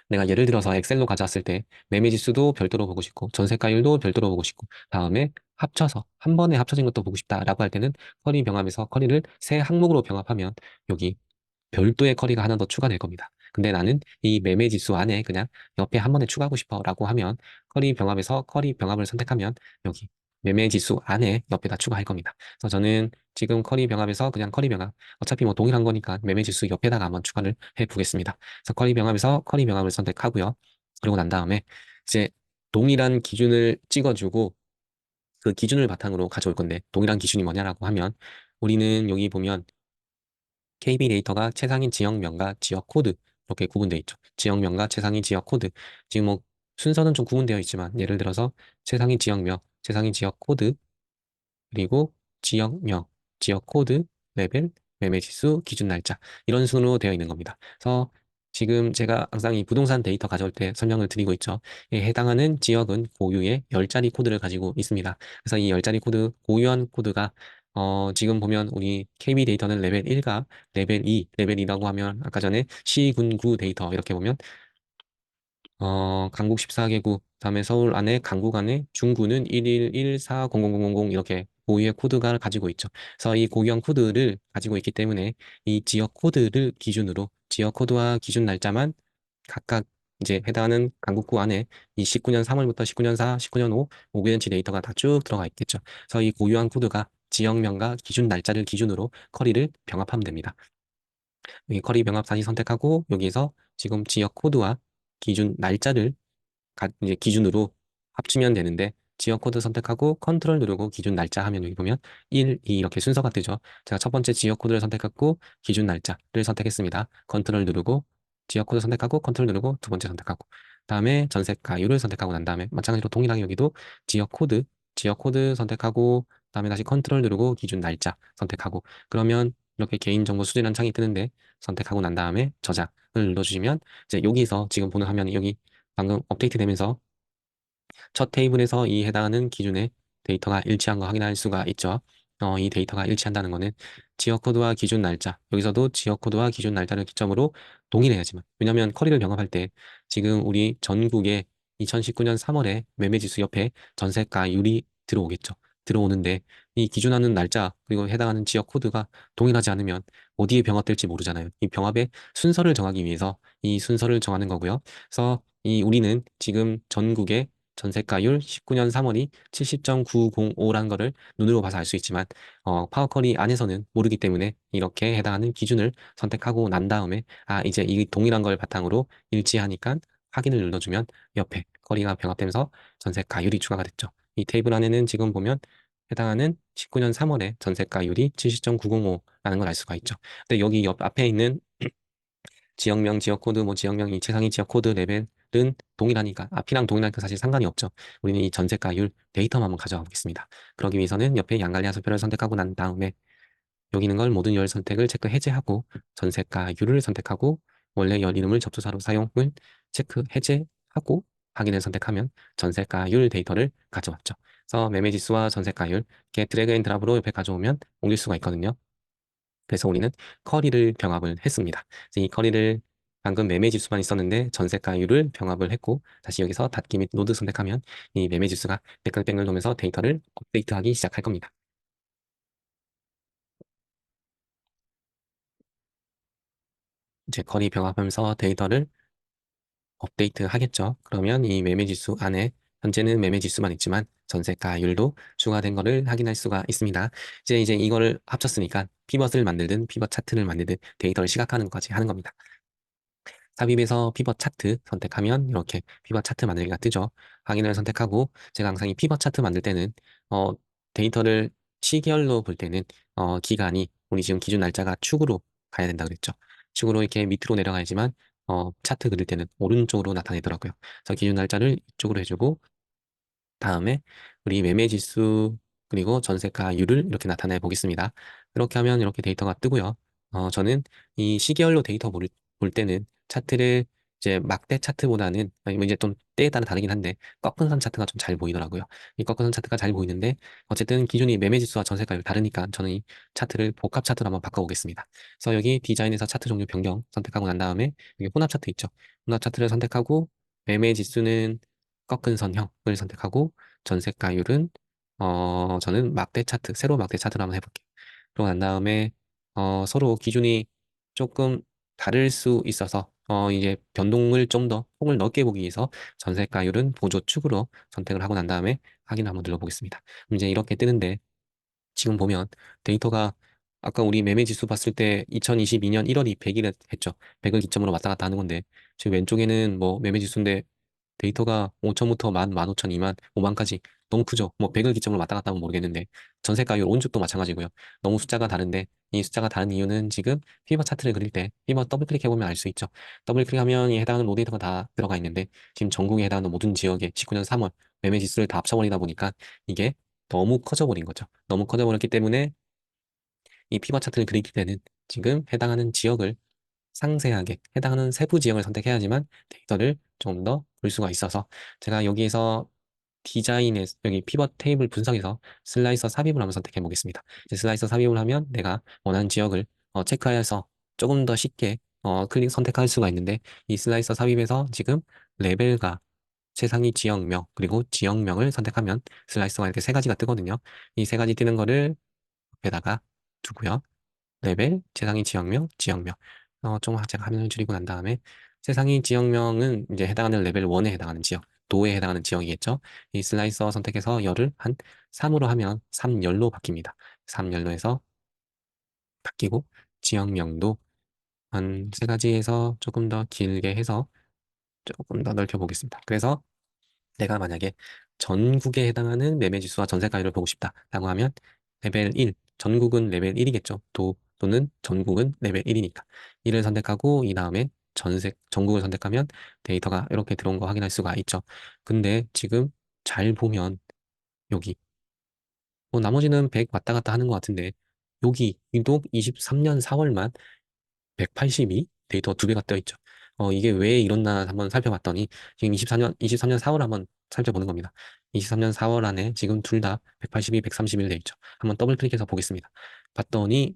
내가 예를 들어서 엑셀로 가져왔을 때 매매 지수도 별도로 보고 싶고 전세가율도 별도로 보고 싶고 다음에 합쳐서 한 번에 합쳐진 것도 보고 싶다라고 할 때는 커리 병합에서 커리를 세 항목으로 병합하면 여기 별도의 커리가 하나 더 추가될 겁니다. 근데 나는 이 매매 지수 안에 그냥 옆에 한 번에 추가하고 싶어 라고 하면 커리 병합에서 커리 병합을 선택하면 여기 매매 지수 안에 옆에다 추가할 겁니다. 그래서 저는 지금 커리 병합에서 그냥 커리 병합 어차피 뭐 동일한 거니까 매매 지수 옆에다가 한번 추가를 해 보겠습니다. 그래서 커리 병합에서 커리 병합을 선택하고요. 그리고 난 다음에 이제 동일한 기준을 찍어주고 그 기준을 바탕으로 가져올 건데 동일한 기준이 뭐냐라고 하면 우리는 여기 보면 KB 데이터가 최상위 지역명과 지역 코드 이렇게 구분되어 있죠. 지역명과 최상위 지역 코드. 지금 뭐 순서는 좀 구분되어 있지만 예를 들어서 최상위 지역명, 최상위 지역 코드, 그리고 지역명, 지역 코드, 레벨, 매매지수, 기준 날짜 이런 순으로 되어 있는 겁니다. 그래서 지금 제가 항상 이 부동산 데이터 가져올 때 설명을 드리고 있죠. 에 해당하는 지역은 고유의 10자리 코드를 가지고 있습니다. 그래서 이 10자리 코드, 고유한 코드가 지금 보면 우리 KB 데이터는 레벨 1과 레벨 2, 레벨 2라고 하면 아까 전에 시, 군, 구 데이터 이렇게 보면 강국 14개국, 다음에 서울 안에 강국 안에 중구는 111400000 이렇게 고유의 코드가 가지고 있죠. 그래서 이 고유한 코드를 가지고 있기 때문에 이 지역 코드를 기준으로 지역 코드와 기준 날짜만 각각 이제 해당하는 강국구 안에 이 19년 3월부터 19년 4, 19년 5, 5개년치 데이터가 다 쭉 들어가 있겠죠. 그래서 이 고유한 코드가 지역명과 기준 날짜를 기준으로 커리를 병합하면 됩니다. 여기 커리 병합 다시 선택하고 여기에서 지금 지역 코드와 기준 날짜를 이제 기준으로 합치면 되는데 지역 코드 선택하고 컨트롤 누르고 기준 날짜 하면 여기 보면 1, 2 이렇게 순서가 뜨죠. 제가 첫 번째 지역 코드를 선택했고 기준 날짜를 선택했습니다. 컨트롤 누르고 지역 코드 선택하고 컨트롤 누르고 두 번째 선택하고 다음에 전세가율을 선택하고 난 다음에 마찬가지로 동일하게 여기도 지역 코드 선택하고 다음에 다시 컨트롤 누르고 기준 날짜 선택하고 그러면 이렇게 개인정보 수집란 창이 뜨는데 선택하고 난 다음에 저장을 눌러주시면 이제 여기서 지금 보는 화면이 여기 방금 업데이트 되면서 첫 테이블에서 이 해당하는 기준의 데이터가 일치한 거 확인할 수가 있죠. 이 데이터가 일치한다는 거는 지역 코드와 기준 날짜, 여기서도 지역 코드와 기준 날짜를 기점으로 동일해야지만. 왜냐하면 커리를 병합할 때 지금 우리 전국에 2019년 3월에 매매지수 옆에 전세가율이 들어오겠죠. 들어오는데 이 기준하는 날짜 그리고 해당하는 지역 코드가 동일하지 않으면 어디에 병합될지 모르잖아요. 이 병합의 순서를 정하기 위해서 이 순서를 정하는 거고요. 그래서 이 우리는 지금 전국의 전세가율 19년 3월이 70.905라는 거를 눈으로 봐서 알 수 있지만 파워쿼리 안에서는 모르기 때문에 이렇게 해당하는 기준을 선택하고 난 다음에 이제 이 동일한 걸 바탕으로 일치하니까 확인을 눌러주면 옆에 쿼리가 병합되면서 전세가율이 추가가 됐죠. 이 테이블 안에는 지금 보면 해당하는 19년 3월에 전세가율이 70.905라는 걸 알 수가 있죠. 근데 여기 옆 앞에 있는 지역명, 지역코드, 뭐 지역명, 이 최상위 지역코드 레벨은 동일하니까 앞이랑 동일하니까 사실 상관이 없죠. 우리는 이 전세가율 데이터만 한번 가져가 보겠습니다. 그러기 위해서는 옆에 양갈래 하수표를 선택하고 난 다음에 여기 있는 걸 모든 열 선택을 체크 해제하고 전세가율을 선택하고 원래 열 이름을 접수사로 사용을 체크 해제하고 확인을 선택하면 전세가율 데이터를 가져왔죠. 그래서 매매지수와 전세가율 이렇게 드래그 앤 드랍으로 옆에 가져오면 옮길 수가 있거든요. 그래서 우리는 커리를 병합을 했습니다. 그래서 이 커리를 방금 매매 지수만 있었는데 전세가율을 병합을 했고 다시 여기서 닫기 및 노드 선택하면 이 매매 지수가 뱅글뱅글 돌면서 데이터를 업데이트하기 시작할 겁니다. 이제 커리 병합하면서 데이터를 업데이트 하겠죠. 그러면 이 매매 지수 안에 현재는 매매 지수만 있지만 전세가율도 추가된 거를 확인할 수가 있습니다. 이제 이거를 합쳤으니까 피벗을 만들든 피벗 차트를 만들든 데이터를 시각화하는 것까지 하는 겁니다. 삽입에서 피벗 차트 선택하면 이렇게 피벗 차트 만들기가 뜨죠. 확인을 선택하고 제가 항상 이 피벗 차트 만들 때는 어, 데이터를 시계열로 볼 때는 기간이 우리 지금 기준 날짜가 축으로 가야 된다 그랬죠. 축으로 이렇게 밑으로 내려가야지만 차트 그릴 때는 오른쪽으로 나타내더라고요. 그래서 기준 날짜를 이쪽으로 해주고 다음에 우리 매매 지수 그리고 전세가율을 이렇게 나타내 보겠습니다. 이렇게 하면 이렇게 데이터가 뜨고요. 저는 이 시계열로 데이터 볼 때는 차트를 이제 막대 차트보다는 아니면 이제 좀 때에 따라 다르긴 한데 꺾은 선 차트가 좀 잘 보이더라고요. 이 꺾은 선 차트가 잘 보이는데 어쨌든 기준이 매매 지수와 전세가율 다르니까 저는 이 차트를 복합 차트로 한번 바꿔보겠습니다. 그래서 여기 디자인에서 차트 종류 변경 선택하고 난 다음에 여기 혼합 차트 있죠. 혼합 차트를 선택하고 매매 지수는 꺾은 선형을 선택하고 전세가율은 저는 막대 차트, 세로 막대 차트로 한번 해볼게요. 그러고 난 다음에 서로 기준이 조금 다를 수 있어서 이제 변동을 좀 더 폭을 넓게 보기 위해서 전세가율은 보조축으로 선택을 하고 난 다음에 확인 한번 눌러보겠습니다. 그럼 이제 이렇게 뜨는데 지금 보면 데이터가 아까 우리 매매 지수 봤을 때 2022년 1월이 100일 했죠. 100을 기점으로 왔다 갔다 하는 건데 지금 왼쪽에는 뭐 매매 지수인데 데이터가 5천부터 만, 15,000, 2만, 5만까지 너무 크죠. 뭐 100을 기점으로 왔다 갔다 하면 모르겠는데 전세가율 오른쪽도 마찬가지고요. 너무 숫자가 다른데 이 숫자가 다른 이유는 지금 피버 차트를 그릴 때 피버 더블 클릭해보면 알 수 있죠. 더블 클릭하면 이 해당하는 로 데이터가 다 들어가 있는데 지금 전국에 해당하는 모든 지역에 19년 3월 매매 지수를 다 합쳐버리다 보니까 이게 너무 커져버린 거죠. 너무 커져버렸기 때문에 이 피버 차트를 그릴 때는 지금 해당하는 지역을 상세하게 해당하는 세부 지역을 선택해야지만 데이터를 좀 더 볼 수가 있어서 제가 여기에서 디자인에 여기 피벗 테이블 분석에서 슬라이서 삽입을 한번 선택해 보겠습니다. 이제 슬라이서 삽입을 하면 내가 원하는 지역을 체크해서 조금 더 쉽게 클릭 선택할 수가 있는데 이 슬라이서 삽입에서 지금 레벨과 최상위 지역명 그리고 지역명을 선택하면 슬라이서가 이렇게 세 가지가 뜨거든요. 이 세 가지 뜨는 거를 옆에다가 두고요. 레벨, 세상의 지역명, 지역명. 좀 제가 화면을 줄이고 난 다음에 세상의 지역명은 이제 해당하는 레벨 1에 해당하는 지역, 도에 해당하는 지역이겠죠. 이 슬라이서 선택해서 열을 한 3으로 하면 3열로 바뀝니다. 3열로 해서 바뀌고 지역명도 한 세 가지에서 조금 더 길게 해서 조금 더 넓혀 보겠습니다. 그래서 내가 만약에 전국에 해당하는 매매 지수와 전세가율을 보고 싶다라고 하면 레벨 1, 전국은 레벨 1이겠죠. 또는 전국은 레벨 1이니까 1을 선택하고 이 다음에 전국을 선택하면 데이터가 이렇게 들어온 거 확인할 수가 있죠. 근데 지금 잘 보면 여기 나머지는 100 왔다 갔다 하는 것 같은데 여기 유독 23년 4월만 182 데이터 두 배가 떠 있죠. 이게 왜 이렇나 한번 살펴봤더니 지금 23년 4월 한번 살펴보는 겁니다. 23년 4월 안에 지금 둘 다 182, 131 돼 있죠. 한번 더블 클릭해서 보겠습니다. 봤더니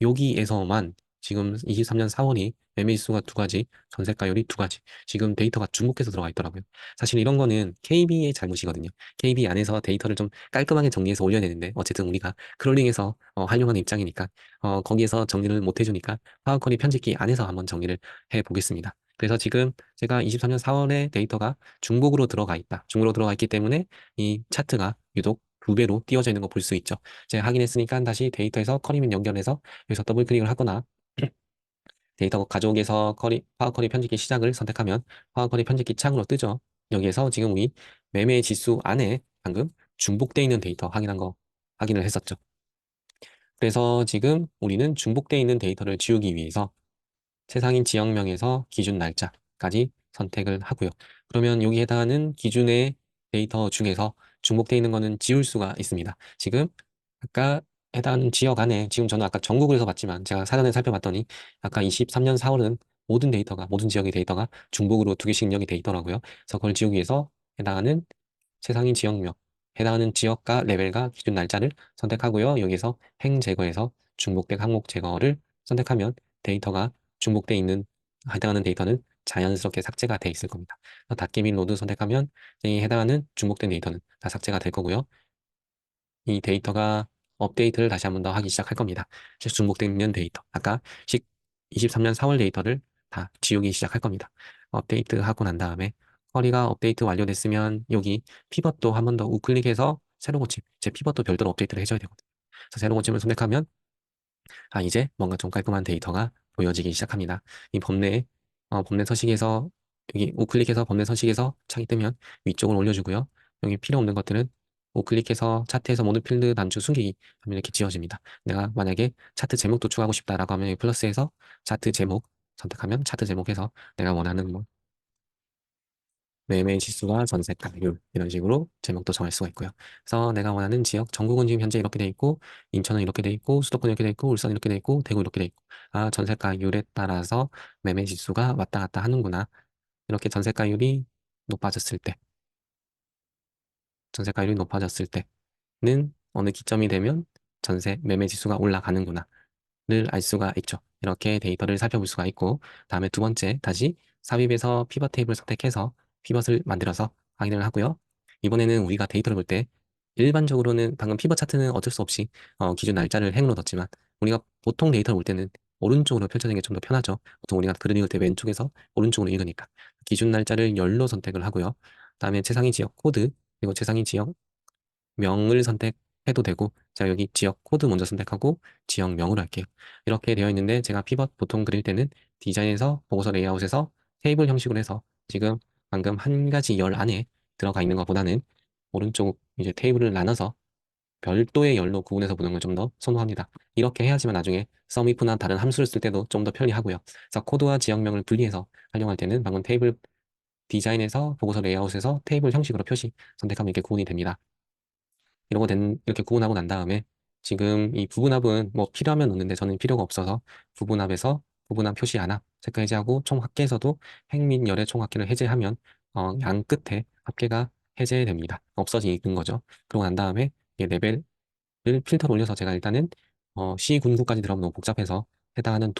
여기에서만 지금 23년 4월이 매매지수가 두 가지, 전세가율이 두 가지. 지금 데이터가 중복해서 들어가 있더라고요. 사실 이런 거는 KB의 잘못이거든요. KB 안에서 데이터를 좀 깔끔하게 정리해서 올려야 되는데 어쨌든 우리가 크롤링해서 활용하는 입장이니까 거기에서 정리를 못 해주니까 파워쿼리 편집기 안에서 한번 정리를 해 보겠습니다. 그래서 지금 제가 23년 4월에 데이터가 중복으로 들어가 있다. 중국으로 들어가 있기 때문에 이 차트가 유독 두 배로 띄워져 있는 거 볼 수 있죠. 제가 확인했으니까 다시 데이터에서 커리면 연결해서 여기서 더블 클릭을 하거나 데이터 가족에서 파워 커리 편집기 시작을 선택하면 파워 커리 편집기 창으로 뜨죠. 여기에서 지금 우리 매매 지수 안에 방금 중복되어 있는 데이터 확인을 했었죠. 그래서 지금 우리는 중복되어 있는 데이터를 지우기 위해서 세상인 지역명에서 기준 날짜까지 선택을 하고요. 그러면 여기 해당하는 기준의 데이터 중에서 중복되어 있는 거는 지울 수가 있습니다. 지금 아까 해당하는 지역 안에 지금 저는 아까 전국을 해서 봤지만 제가 사전에 살펴봤더니 아까 23년 4월은 모든 지역의 데이터가 중복으로 두 개씩 입력이 돼 있더라고요. 그래서 그걸 지우기 위해서 해당하는 세상인 지역명, 해당하는 지역과 레벨과 기준 날짜를 선택하고요. 여기서 행 제거해서 중복된 항목 제거를 선택하면 데이터가 중복돼 있는 해당하는 데이터는 자연스럽게 삭제가 돼 있을 겁니다. 닷개비 로드 선택하면 이 해당하는 중복된 데이터는 다 삭제가 될 거고요. 이 데이터가 업데이트를 다시 한번 더 하기 시작할 겁니다. 즉 중복되는 데이터, 아까 23년 4월 데이터를 다 지우기 시작할 겁니다. 업데이트 하고 난 다음에 쿼리가 업데이트 완료됐으면 여기 피벗도 한 번 더 우클릭해서 새로 고침, 제 피벗도 별도로 업데이트를 해줘야 되거든요. 그래서 새로 고침을 선택하면 이제 뭔가 좀 깔끔한 데이터가 보여지기 시작합니다. 이 범례 서식에서 여기 우클릭해서 범례 서식에서 창이 뜨면 위쪽으로 올려주고요. 여기 필요 없는 것들은 우클릭해서 차트에서 모든 필드 단추 숨기기 하면 이렇게 지워집니다. 내가 만약에 차트 제목도 추가하고 싶다라고 하면 여기 플러스에서 차트 제목 선택하면 차트 제목에서 내가 원하는 뭐 매매 지수와 전세가율 이런 식으로 제목도 정할 수가 있고요. 그래서 내가 원하는 지역, 전국은 지금 현재 이렇게 돼 있고 인천은 이렇게 돼 있고 수도권 이렇게 돼 있고 울산 이렇게 돼 있고 대구 이렇게 돼 있고 아 전세가율에 따라서 매매 지수가 왔다 갔다 하는구나. 이렇게 전세가율이 높아졌을 때, 전세가율이 높아졌을 때는 어느 기점이 되면 전세 매매 지수가 올라가는구나. 를 알 수가 있죠. 이렇게 데이터를 살펴볼 수가 있고 다음에 두 번째 다시 삽입에서 피벗 테이블 선택해서 피벗을 만들어서 확인을 하고요. 이번에는 우리가 데이터를 볼 때 일반적으로는 방금 피벗 차트는 어쩔 수 없이 기준 날짜를 행으로 넣었지만 우리가 보통 데이터를 볼 때는 오른쪽으로 펼쳐지는 게 좀 더 편하죠. 보통 우리가 글을 읽을 때 왼쪽에서 오른쪽으로 읽으니까 기준 날짜를 열로 선택을 하고요. 다음에 최상위 지역 코드 그리고 최상위 지역 명을 선택해도 되고 제가 여기 지역 코드 먼저 선택하고 지역명으로 할게요. 이렇게 되어 있는데 제가 피벗 보통 그릴 때는 디자인에서 보고서 레이아웃에서 테이블 형식으로 해서 지금 방금 한 가지 열 안에 들어가 있는 것보다는 오른쪽 이제 테이블을 나눠서 별도의 열로 구분해서 보는 걸 좀 더 선호합니다. 이렇게 해야지만 나중에 썸이프나 다른 함수를 쓸 때도 좀 더 편리하고요. 그래서 코드와 지역명을 분리해서 활용할 때는 방금 테이블 디자인에서 보고서 레이아웃에서 테이블 형식으로 표시 선택하면 이렇게 구분이 됩니다. 이렇게 구분하고 난 다음에 지금 이 부분합은 뭐 필요하면 넣는데 저는 필요가 없어서 부분합에서 부분합 표시 하나 체크 해제하고 총 합계에서도 행 및 열의 총 합계를 해제하면 양 끝에 합계가 해제됩니다. 없어지는 거죠. 그러고 난 다음에 이 레벨을 필터를 올려서 제가 일단은 C 군구까지 들어가면 너무 복잡해서 해당하는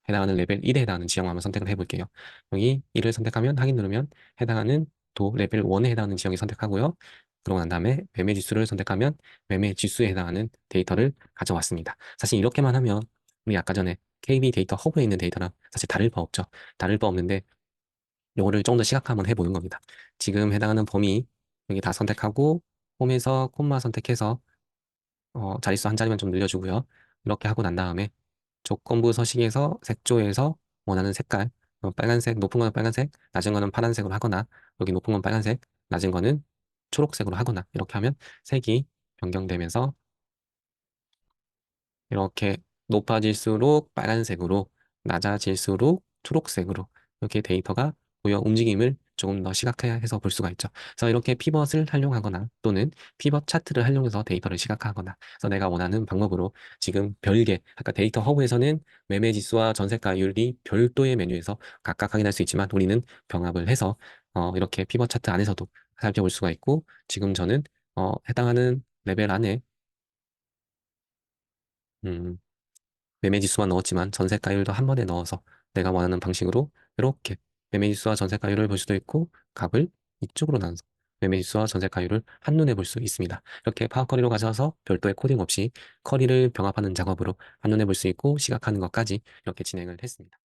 해당하는 레벨 1에 해당하는 지역만 한번 선택을 해볼게요. 여기 1을 선택하면 확인 누르면 해당하는 레벨 1에 해당하는 지역이 선택하고요. 그러고 난 다음에 매매 지수를 선택하면 매매 지수에 해당하는 데이터를 가져왔습니다. 사실 이렇게만 하면 우리 아까 전에 KB 데이터 허브에 있는 데이터랑 사실 다를 바 없죠. 다를 바 없는데 요거를 좀 더 시각화 한번 해보는 겁니다. 지금 해당하는 범위 여기 다 선택하고 홈에서 콤마 선택해서 자릿수 한 자리만 좀 늘려주고요. 이렇게 하고 난 다음에 조건부 서식에서 색조에서 원하는 색깔 빨간색, 높은 거는 빨간색, 낮은 거는 파란색으로 하거나 여기 높은 건 빨간색, 낮은 거는 초록색으로 하거나 이렇게 하면 색이 변경되면서 이렇게 높아질수록 빨간색으로 낮아질수록 초록색으로 이렇게 데이터가 보여 움직임을 조금 더 시각화해서 볼 수가 있죠. 그래서 이렇게 피벗을 활용하거나 또는 피벗 차트를 활용해서 데이터를 시각화하거나 그래서 내가 원하는 방법으로 지금 별개 아까 데이터 허브에서는 매매 지수와 전세가율이 별도의 메뉴에서 각각 확인할 수 있지만 우리는 병합을 해서 이렇게 피벗 차트 안에서도 살펴볼 수가 있고 지금 저는 해당하는 레벨 안에 음, 매매지수만 넣었지만 전세가율도 한 번에 넣어서 내가 원하는 방식으로 이렇게 매매지수와 전세가율을 볼 수도 있고 값을 이쪽으로 나눠서 매매지수와 전세가율을 한눈에 볼 수 있습니다. 이렇게 파워쿼리로 가져와서 별도의 코딩 없이 쿼리를 병합하는 작업으로 한눈에 볼 수 있고 시각하는 것까지 이렇게 진행을 했습니다.